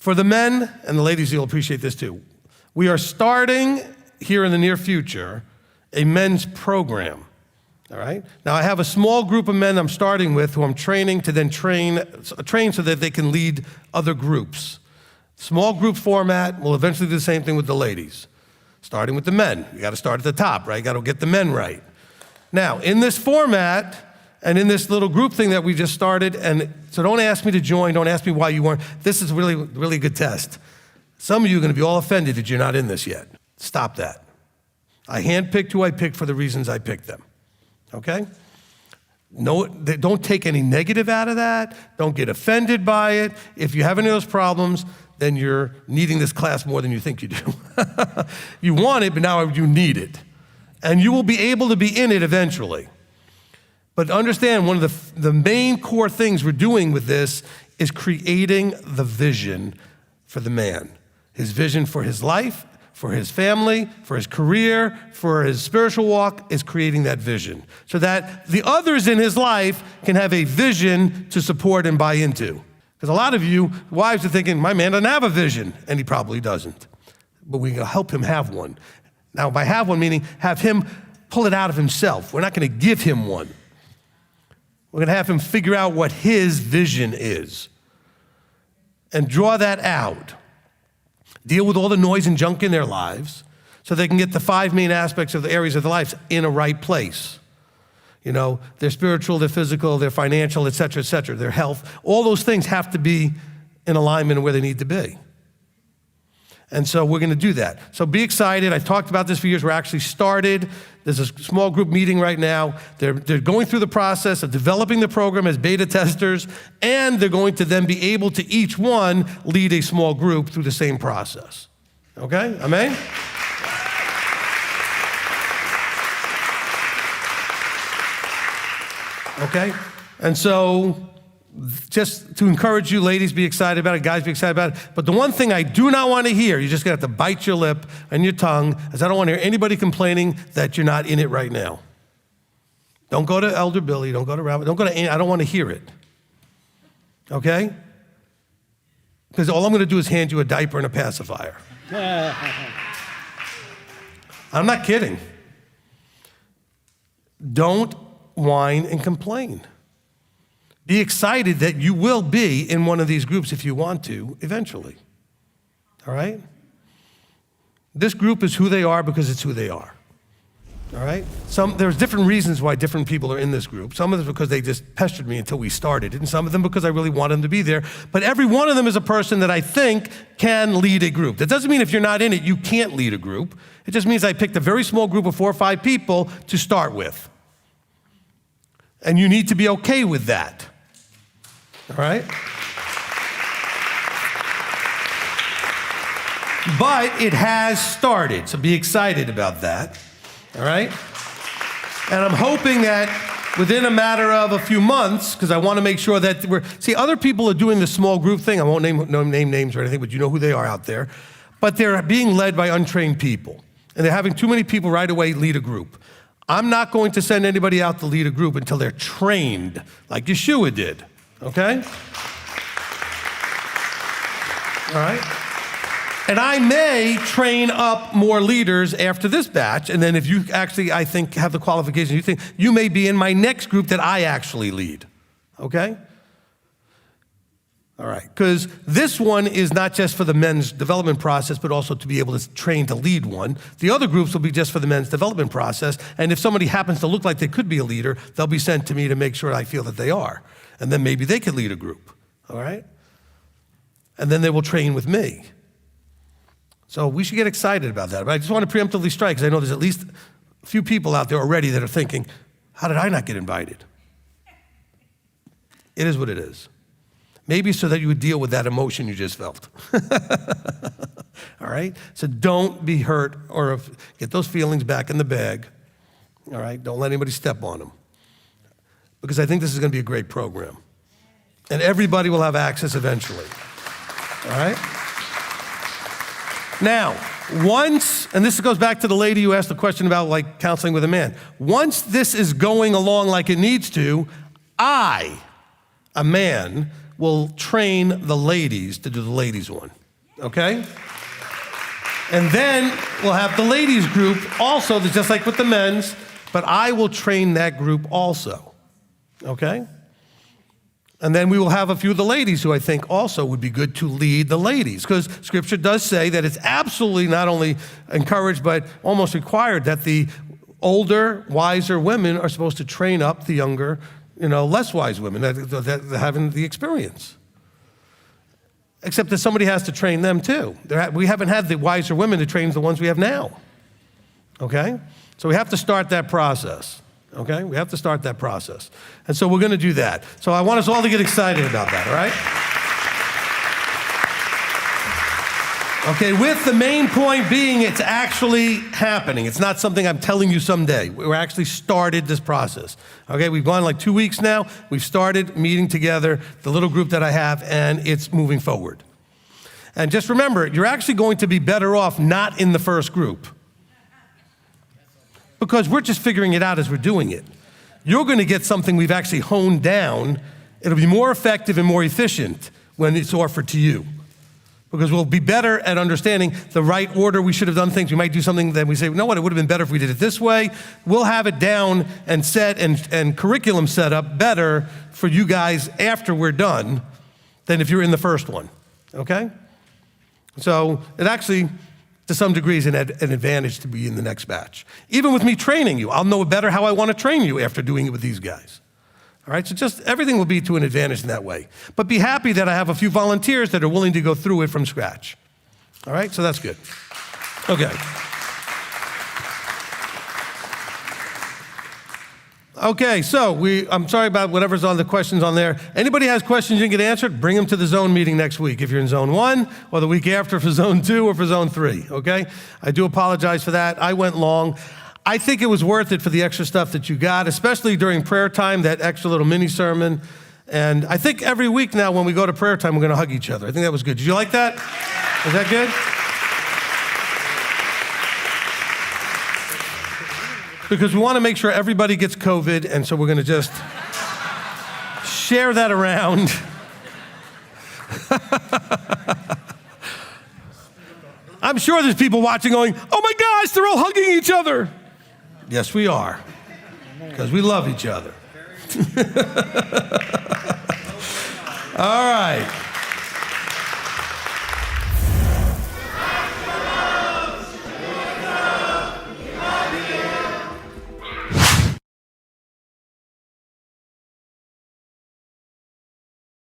For the men, and the ladies, you'll appreciate this too, we are starting here in the near future a men's program, all right? Now, I have a small group of men I'm starting with who I'm training to then train so that they can lead other groups. Small group format, we'll eventually do the same thing with the ladies. Starting with the men. You gotta start at the top, right? You gotta get the men right. Now, in this format, and in this little group thing that we just started, and so don't ask me to join, don't ask me why you weren't. This is really, really good test. Some of you are gonna be all offended that you're not in this yet. Stop that. I handpicked who I picked for the reasons I picked them, okay? No, don't take any negative out of that. Don't get offended by it. If you have any of those problems, then you're needing this class more than you think you do. You want it, but now you need it. And you will be able to be in it eventually. But understand, one of the main core things we're doing with this is creating the vision for the man. His vision for his life, for his family, for his career, for his spiritual walk, is creating that vision so that the others in his life can have a vision to support and buy into. Because a lot of you wives are thinking, my man doesn't have a vision, and he probably doesn't. But we can help him have one. Now, by have one, meaning have him pull it out of himself. We're not gonna give him one. We're gonna have him figure out what his vision is and draw that out. Deal with all the noise and junk in their lives so they can get the 5 main aspects of the areas of their lives in a right place. You know, their spiritual, their physical, their financial, et cetera, their health. All those things have to be in alignment and where they need to be. And so we're gonna do that. So be excited. I've talked about this for years. We're actually started. There's a small group meeting right now. They're going through the process of developing the program as beta testers, and they're going to then be able to each one lead a small group through the same process. Okay, amen? Okay, and so just to encourage you, ladies, be excited about it, guys, be excited about it. But the one thing I do not want to hear, you're just gonna have to bite your lip and your tongue, is I don't want to hear anybody complaining that you're not in it right now. Don't go to Elder Billy, don't go to Rabbi, don't go to, I don't want to hear it. Okay? Because all I'm gonna do is hand you a diaper and a pacifier. I'm not kidding. Don't whine and complain. Be excited that you will be in one of these groups if you want to, eventually. All right? This group is who they are because it's who they are. All right? There's different reasons why different people are in this group. Some of them because they just pestered me until we started, and some of them because I really want them to be there. But every one of them is a person that I think can lead a group. That doesn't mean if you're not in it, you can't lead a group. It just means I picked a very small group of 4 or 5 people to start with. And you need to be okay with that. All right? But it has started, so be excited about that. All right? And I'm hoping that within a matter of a few months, because I want to make sure that see, other people are doing the small group thing. I won't name names or anything, but you know who they are out there. But they're being led by untrained people. And they're having too many people right away lead a group. I'm not going to send anybody out to lead a group until they're trained, like Yeshua did. Okay? All right? And I may train up more leaders after this batch, and then if you actually, I think, have the qualifications, you think, you may be in my next group that I actually lead. Okay? All right, because this one is not just for the men's development process, but also to be able to train to lead one. The other groups will be just for the men's development process, and if somebody happens to look like they could be a leader, they'll be sent to me to make sure I feel that they are. And then maybe they could lead a group, all right? And then they will train with me. So we should get excited about that. But I just want to preemptively strike, because I know there's at least a few people out there already that are thinking, how did I not get invited? It is what it is. Maybe so that you would deal with that emotion you just felt. All right? So don't be hurt or get those feelings back in the bag. All right? Don't let anybody step on them. Because I think this is going to be a great program. And everybody will have access eventually. All right? Now, once, and this goes back to the lady who asked the question about like counseling with a man. Once this is going along like it needs to, I, a man, will train the ladies to do the ladies one, okay? And then we'll have the ladies group also, just like with the men's, but I will train that group also, okay? And then we will have a few of the ladies who I think also would be good to lead the ladies, because Scripture does say that it's absolutely not only encouraged, but almost required that the older, wiser women are supposed to train up the younger, less wise women that having the experience. Except that somebody has to train them too. We haven't had the wiser women to train the ones we have now, okay? So we have to start that process. Okay, we have to start that process. And so we're going to do that. So I want us all to get excited about that, all right? Okay, with the main point being it's actually happening. It's not something I'm telling you someday. We're actually started this process. Okay, we've gone like 2 weeks now. We've started meeting together, the little group that I have, and it's moving forward. And just remember, you're actually going to be better off not in the first group, because we're just figuring it out as we're doing it. You're going to get something we've actually honed down. It'll be more effective and more efficient when it's offered to you, because we'll be better at understanding the right order we should have done things. We might do something that we say, you know what, it would have been better if we did it this way. We'll have it down and set and curriculum set up better for you guys after we're done than if you're in the first one, okay? So it actually, to some degree, is an advantage to be in the next batch. Even with me training you, I'll know better how I want to train you after doing it with these guys. All right, so just everything will be to an advantage in that way. But be happy that I have a few volunteers that are willing to go through it from scratch. All right, so that's good. Okay. Okay, so I'm sorry about whatever's on the questions on there. Anybody has questions you didn't get answered, bring them to the zone meeting next week if you're in zone 1, or the week after for zone 2 or for zone 3, okay? I do apologize for that. I went long. I think it was worth it for the extra stuff that you got, especially during prayer time, that extra little mini sermon. And I think every week now when we go to prayer time, we're gonna hug each other. I think that was good. Did you like that? Was that good? Because we want to make sure everybody gets COVID, and so we're going to just share that around. I'm sure there's people watching going, oh my gosh, they're all hugging each other. Yes, we are, because we love each other. All right.